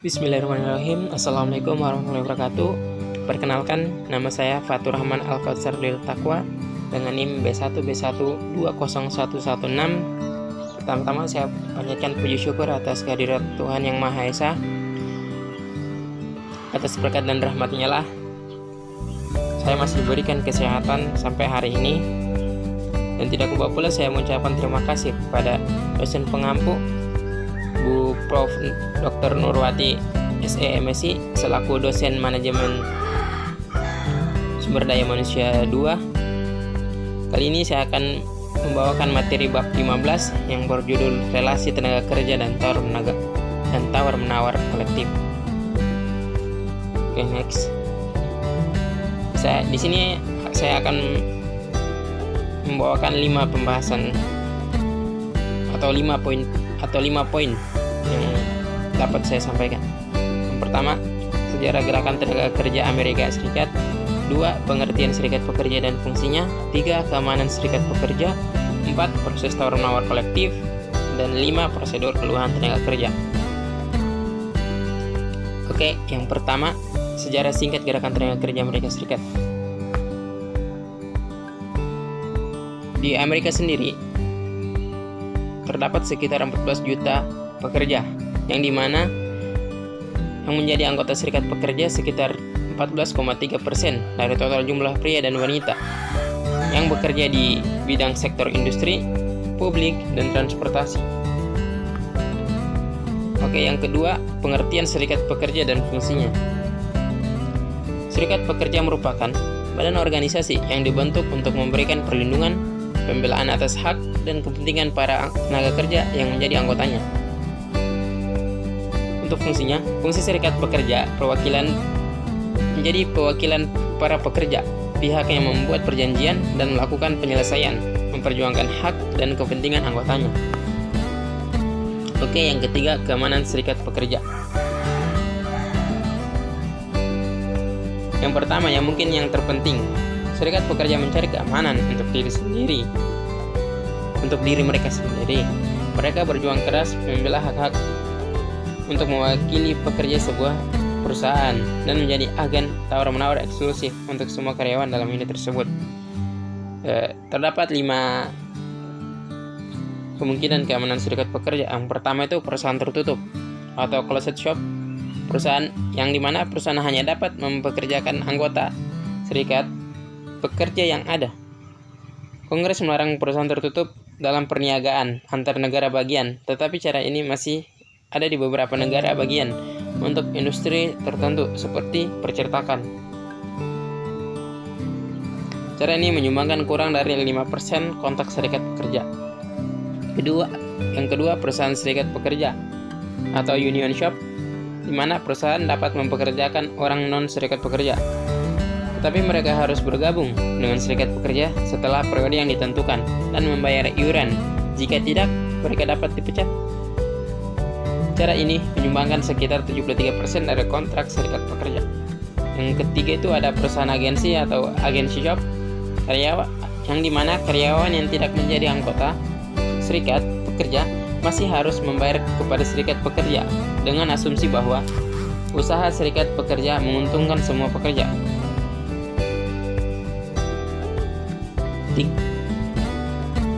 Bismillahirrahmanirrahim. Assalamualaikum warahmatullahi wabarakatuh. Perkenalkan, nama saya Fatur Rahman Al-Kautsar Lil Taqwa dengan NIM B1B1201116. Pertama-tama saya panjatkan puji syukur atas kehadirat Tuhan Yang Maha Esa, atas berkat dan rahmat-Nya lah saya masih diberikan kesehatan sampai hari ini. Dan tidak lupa pula saya mengucapkan terima kasih kepada dosen pengampu Bu Prof. Dr. Nurwati SE MSI selaku dosen manajemen sumber daya manusia 2. Kali ini saya akan membawakan materi bab 15 yang berjudul relasi tenaga kerja dan tawar menawar kolektif. Oke, next. Di sini saya akan membawakan 5 pembahasan atau 5 poin yang dapat saya sampaikan. Yang pertama, sejarah gerakan tenaga kerja Amerika Serikat. 2. Pengertian serikat pekerja dan fungsinya. 3. Keamanan serikat pekerja. 4. Proses tawar-menawar kolektif. Dan 5. Prosedur keluhan tenaga kerja. Oke, yang pertama, sejarah singkat gerakan tenaga kerja Amerika Serikat. Di Amerika sendiri terdapat sekitar 14 juta pekerja, yang dimana yang menjadi anggota serikat pekerja sekitar 14,3% dari total jumlah pria dan wanita yang bekerja di bidang sektor industri, publik, dan transportasi. Oke, yang kedua, pengertian serikat pekerja dan fungsinya. Serikat pekerja merupakan badan organisasi yang dibentuk untuk memberikan perlindungan, pembelaan atas hak dan kepentingan para tenaga kerja yang menjadi anggotanya. Untuk fungsinya, fungsi serikat pekerja menjadi perwakilan para pekerja, pihak yang membuat perjanjian dan melakukan penyelesaian, memperjuangkan hak dan kepentingan anggotanya. Oke, yang ketiga, keamanan serikat pekerja. Yang pertama, yang mungkin yang terpenting, serikat pekerja mencari keamanan untuk diri mereka sendiri. Mereka berjuang keras membela hak-hak untuk mewakili pekerja sebuah perusahaan dan menjadi agen tawar-menawar eksklusif untuk semua karyawan dalam unit tersebut. Terdapat 5 kemungkinan keamanan serikat pekerja. Yang pertama itu perusahaan tertutup atau closed shop, perusahaan yang dimana perusahaan hanya dapat mempekerjakan anggota serikat pekerja yang ada. Kongres melarang perusahaan tertutup dalam perniagaan antar negara bagian, tetapi cara ini masih ada di beberapa negara bagian untuk industri tertentu seperti percetakan. Cara ini menyumbangkan kurang dari 5% kontak serikat pekerja. Yang kedua, perusahaan serikat pekerja atau union shop, di mana perusahaan dapat mempekerjakan orang non serikat pekerja, tetapi mereka harus bergabung dengan serikat pekerja setelah periode yang ditentukan dan membayar iuran. Jika tidak, mereka dapat dipecat. Cara ini menyumbangkan sekitar 73% dari kontrak serikat pekerja. Yang ketiga itu ada perusahaan agensi atau agensi job, yang dimana karyawan yang tidak menjadi anggota serikat pekerja masih harus membayar kepada serikat pekerja dengan asumsi bahwa usaha serikat pekerja menguntungkan semua pekerja.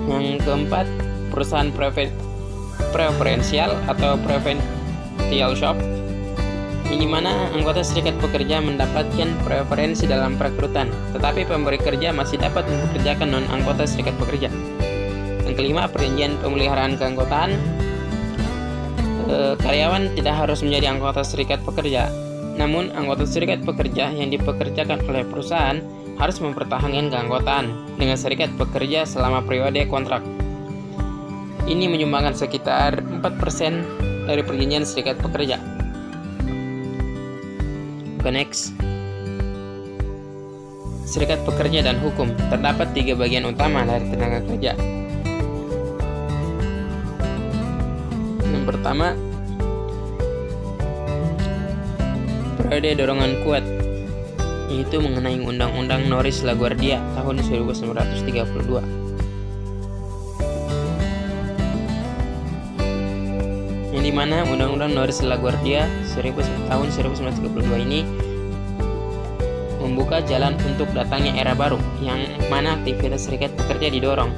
Yang keempat, perusahaan preferensial atau preferential shop, di mana anggota serikat pekerja mendapatkan preferensi dalam perekrutan, tetapi pemberi kerja masih dapat mempekerjakan non-anggota serikat pekerja. Yang kelima, perjanjian pemeliharaan keanggotaan. Karyawan tidak harus menjadi anggota serikat pekerja, namun anggota serikat pekerja yang dipekerjakan oleh perusahaan harus mempertahankan keanggotaan dengan serikat pekerja selama periode kontrak. Ini menyumbangkan sekitar 4% dari perjanjian serikat pekerja. Next. Serikat pekerja dan hukum. Terdapat 3 bagian utama dari tenaga kerja. Yang pertama, periode dorongan kuat, yaitu mengenai Undang-Undang Norris LaGuardia tahun 1932. Yang di mana Undang-Undang Norris LaGuardia tahun 1932 ini membuka jalan untuk datangnya era baru, yang mana aktivitas serikat pekerja didorong.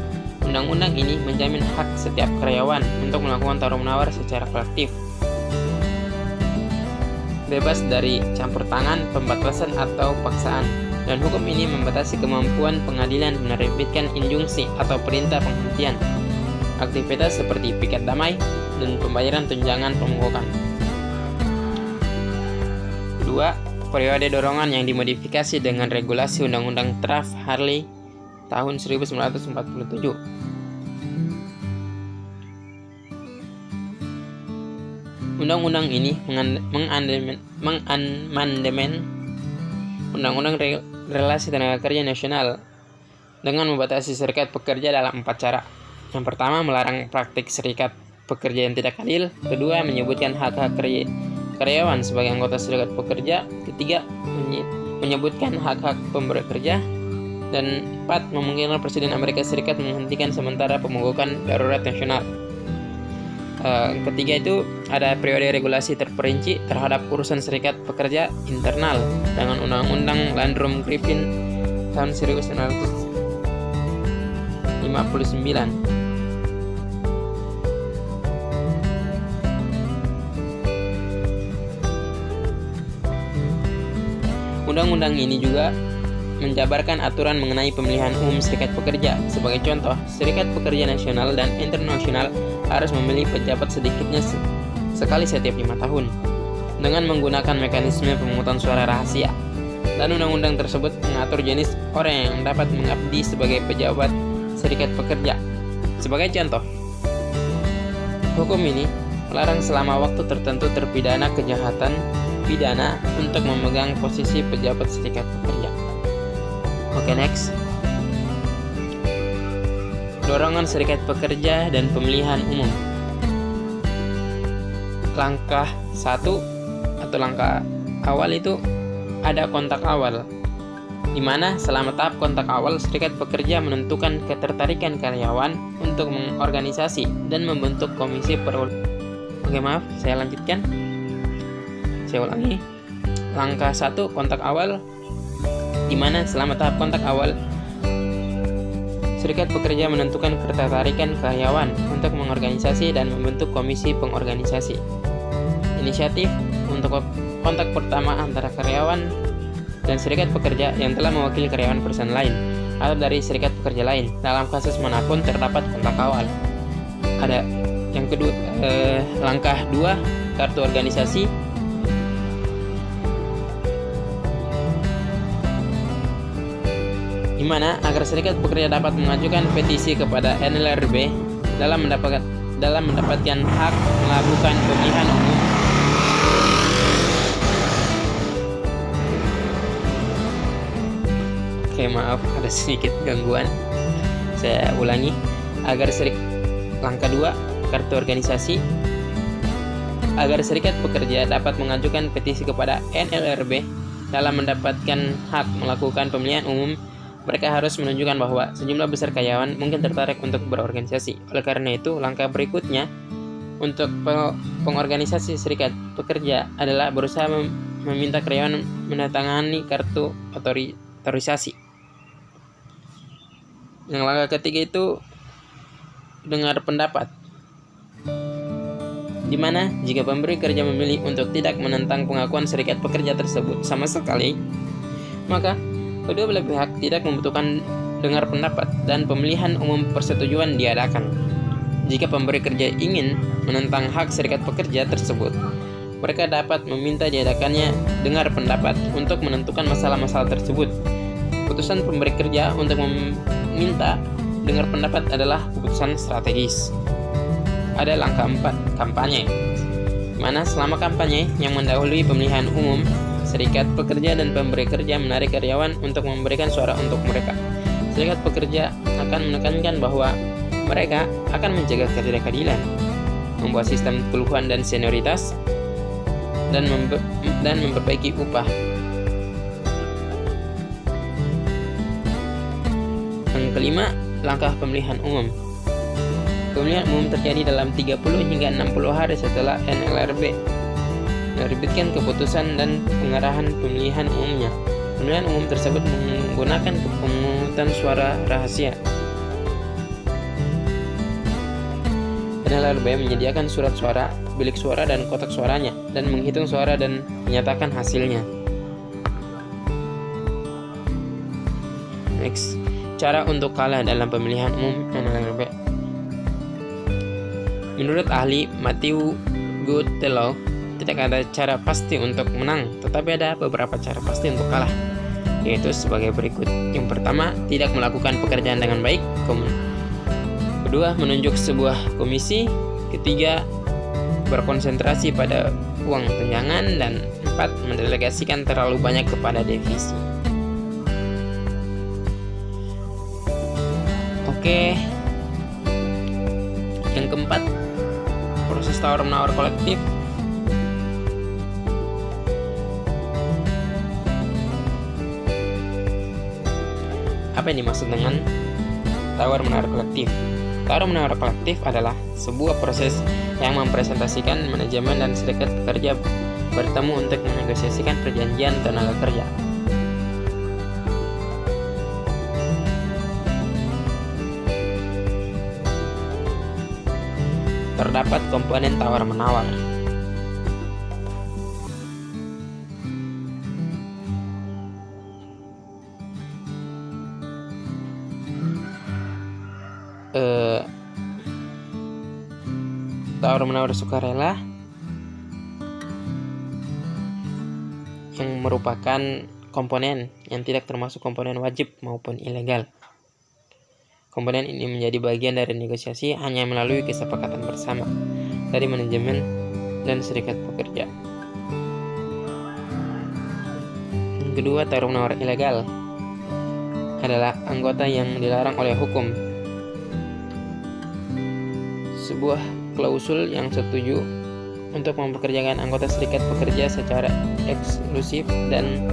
Undang-undang ini menjamin hak setiap karyawan untuk melakukan tawar-menawar secara kolektif, bebas dari campur tangan, pembatasan, atau paksaan. Dan hukum ini membatasi kemampuan pengadilan menerbitkan injunksi atau perintah penghentian aktivitas seperti piket damai dan pembayaran tunjangan pemogokan. Kedua, periode dorongan yang dimodifikasi dengan regulasi Undang-Undang Taft-Hartley tahun 1947. Undang-undang ini mengamandemen Undang-Undang Relasi Tenaga Kerja Nasional dengan membatasi serikat pekerja dalam 4 cara. Yang pertama, melarang praktik serikat pekerja yang tidak adil. Kedua, menyebutkan hak-hak karyawan sebagai anggota serikat pekerja. Ketiga, menyebutkan hak-hak pemberi kerja. Dan 4, memungkinkan Presiden Amerika Serikat menghentikan sementara pemogokan darurat nasional. Ketiga itu ada periode regulasi terperinci terhadap urusan serikat pekerja internal dengan Undang-Undang Landrum-Griffin tahun 1959. Undang-undang ini juga menjabarkan aturan mengenai pemilihan umum serikat pekerja. Sebagai contoh, serikat pekerja nasional dan internasional harus memilih pejabat sedikitnya sekali setiap 5 tahun dengan menggunakan mekanisme pemungutan suara rahasia. Dan undang-undang tersebut mengatur jenis orang yang dapat mengabdi sebagai pejabat serikat pekerja. Sebagai contoh, hukum ini melarang selama waktu tertentu terpidana kejahatan pidana untuk memegang posisi pejabat serikat pekerja. Oke, next. Dorongan serikat pekerja dan pemilihan umum. Langkah 1 atau langkah awal itu ada kontak awal, di mana selama tahap kontak awal serikat pekerja menentukan ketertarikan karyawan untuk mengorganisasi dan membentuk komisi Oke, maaf, saya lanjutkan. Saya ulangi. Langkah 1 kontak awal, di mana selama tahap kontak awal serikat pekerja menentukan ketertarikan karyawan untuk mengorganisasi dan membentuk komisi pengorganisasi. Inisiatif untuk kontak pertama antara karyawan dan serikat pekerja yang telah mewakili karyawan perusahaan lain atau dari serikat pekerja lain dalam kasus manapun terdapat kontak awal. Ada yang kedua, langkah 2, kartu organisasi, di mana agar serikat pekerja dapat mengajukan petisi kepada NLRB dalam mendapatkan hak melakukan pemilihan umum. Oke, maaf, ada sedikit gangguan. Saya ulangi. Langkah 2, kartu organisasi. Agar serikat pekerja dapat mengajukan petisi kepada NLRB dalam mendapatkan hak melakukan pemilihan umum, mereka harus menunjukkan bahwa sejumlah besar karyawan mungkin tertarik untuk berorganisasi. Oleh karena itu, langkah berikutnya untuk pengorganisasi serikat pekerja adalah berusaha meminta karyawan menandatangani kartu otorisasi. Yang langkah ketiga itu dengar pendapat, di mana jika pemberi kerja memilih untuk tidak menentang pengakuan serikat pekerja tersebut sama sekali, maka kedua belah pihak tidak membutuhkan dengar pendapat dan pemilihan umum persetujuan diadakan. Jika pemberi kerja ingin menentang hak serikat pekerja tersebut, mereka dapat meminta diadakannya dengar pendapat untuk menentukan masalah-masalah tersebut. Keputusan pemberi kerja untuk meminta dengar pendapat adalah keputusan strategis. Ada langkah 4, kampanye, mana selama kampanye yang mendahului pemilihan umum, serikat pekerja dan pemberi kerja menarik karyawan untuk memberikan suara untuk mereka. Serikat pekerja akan menekankan bahwa mereka akan menjaga ketidakadilan, membuat sistem keluhan dan senioritas, dan memperbaiki upah. Yang kelima, langkah pemilihan umum. Pemilihan umum terjadi dalam 30 hingga 60 hari setelah NLRB menerbitkan keputusan dan pengarahan pemilihan umumnya. Pemilihan umum tersebut menggunakan pemungutan suara rahasia. NLRB menyediakan surat suara, bilik suara, dan kotak suaranya, dan menghitung suara dan menyatakan hasilnya. Next, cara untuk kalah dalam pemilihan umum NLRB. Menurut ahli Matthew Goodfellow, tidak ada cara pasti untuk menang, tetapi ada beberapa cara pasti untuk kalah, yaitu sebagai berikut. Yang pertama, tidak melakukan pekerjaan dengan baik. Kedua, menunjuk sebuah komisi. Ketiga, berkonsentrasi pada uang tunjangan. Dan 4, mendelegasikan terlalu banyak kepada divisi. Oke, yang keempat, proses tawar-menawar kolektif. Apa yang dimaksud dengan tawar-menawar kolektif? Tawar-menawar kolektif adalah sebuah proses yang mempresentasikan manajemen dan serikat pekerja bertemu untuk menegosiasikan perjanjian tenaga kerja. Terdapat komponen tawar-menawar. Tawar-menawar sukarela yang merupakan komponen yang tidak termasuk komponen wajib maupun ilegal. Komponen ini menjadi bagian dari negosiasi hanya melalui kesepakatan bersama dari manajemen dan serikat pekerja. Yang kedua, tawar-menawar ilegal adalah anggota yang dilarang oleh hukum. Sebuah klausul yang setuju untuk mempekerjakan anggota serikat pekerja secara eksklusif dan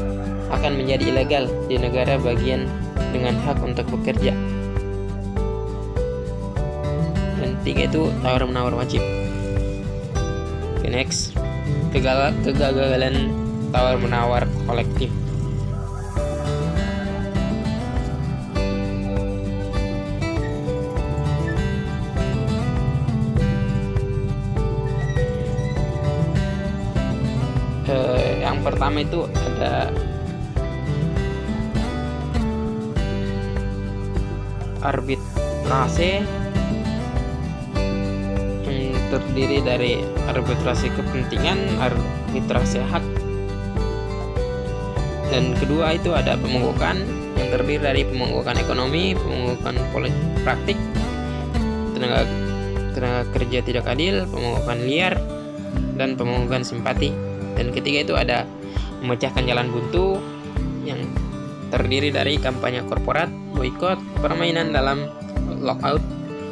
akan menjadi ilegal di negara bagian dengan hak untuk bekerja. Dan 3 itu tawar-menawar wajib. Next, kegagalan tawar-menawar kolektif. Yang pertama itu ada arbitrase yang terdiri dari arbitrase kepentingan, arbitrase hak. Dan kedua itu ada pemonggokan yang terdiri dari pemonggokan ekonomi, pemonggokan praktik, tenaga kerja tidak adil, pemonggokan liar, dan pemonggokan simpati. Dan ketiga itu ada memecahkan jalan buntu yang terdiri dari kampanye korporat, boikot, permainan dalam lockout,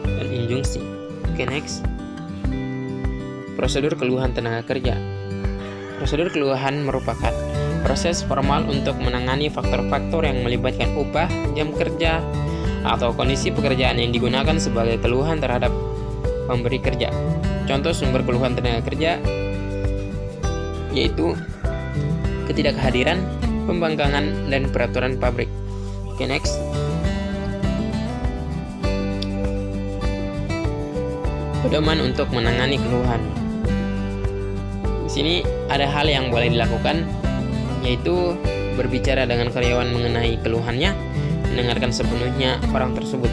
dan injunksi. Oke, next. Prosedur keluhan tenaga kerja. Prosedur keluhan merupakan proses formal untuk menangani faktor-faktor yang melibatkan upah, jam kerja, atau kondisi pekerjaan yang digunakan sebagai keluhan terhadap pemberi kerja. Contoh sumber keluhan tenaga kerja yaitu ketidakhadiran, pembangkangan, dan peraturan pabrik. Oke, next. Pedoman untuk menangani keluhan. Di sini ada hal yang boleh dilakukan, yaitu berbicara dengan karyawan mengenai keluhannya, mendengarkan sepenuhnya orang tersebut,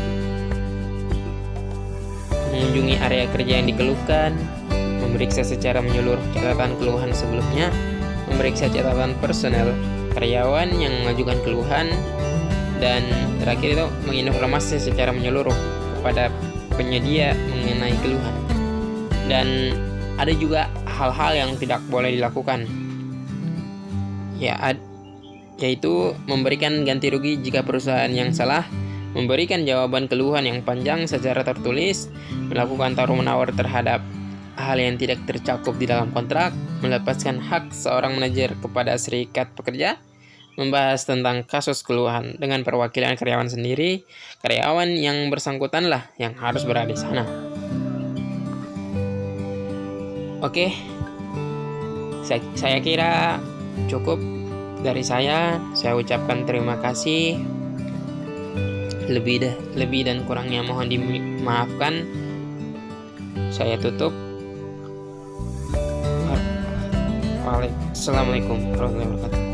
mengunjungi area kerja yang dikeluhkan, memeriksa secara menyeluruh catatan keluhan sebelumnya, memeriksa catatan personel karyawan yang mengajukan keluhan, dan terakhir itu menginformasi secara menyeluruh kepada penyedia mengenai keluhan. Dan ada juga hal-hal yang tidak boleh dilakukan, yaitu memberikan ganti rugi jika perusahaan yang salah, memberikan jawaban keluhan yang panjang secara tertulis, melakukan tawar-menawar terhadap hal yang tidak tercakup di dalam kontrak, melepaskan hak seorang manajer kepada serikat pekerja, membahas tentang kasus keluhan dengan perwakilan karyawan sendiri. Karyawan yang bersangkutanlah yang harus berada di sana. Oke, saya kira cukup dari saya. Saya ucapkan terima kasih. Lebih dan kurangnya mohon dimaafkan. Saya tutup. Assalamualaikum warahmatullahi wabarakatuh.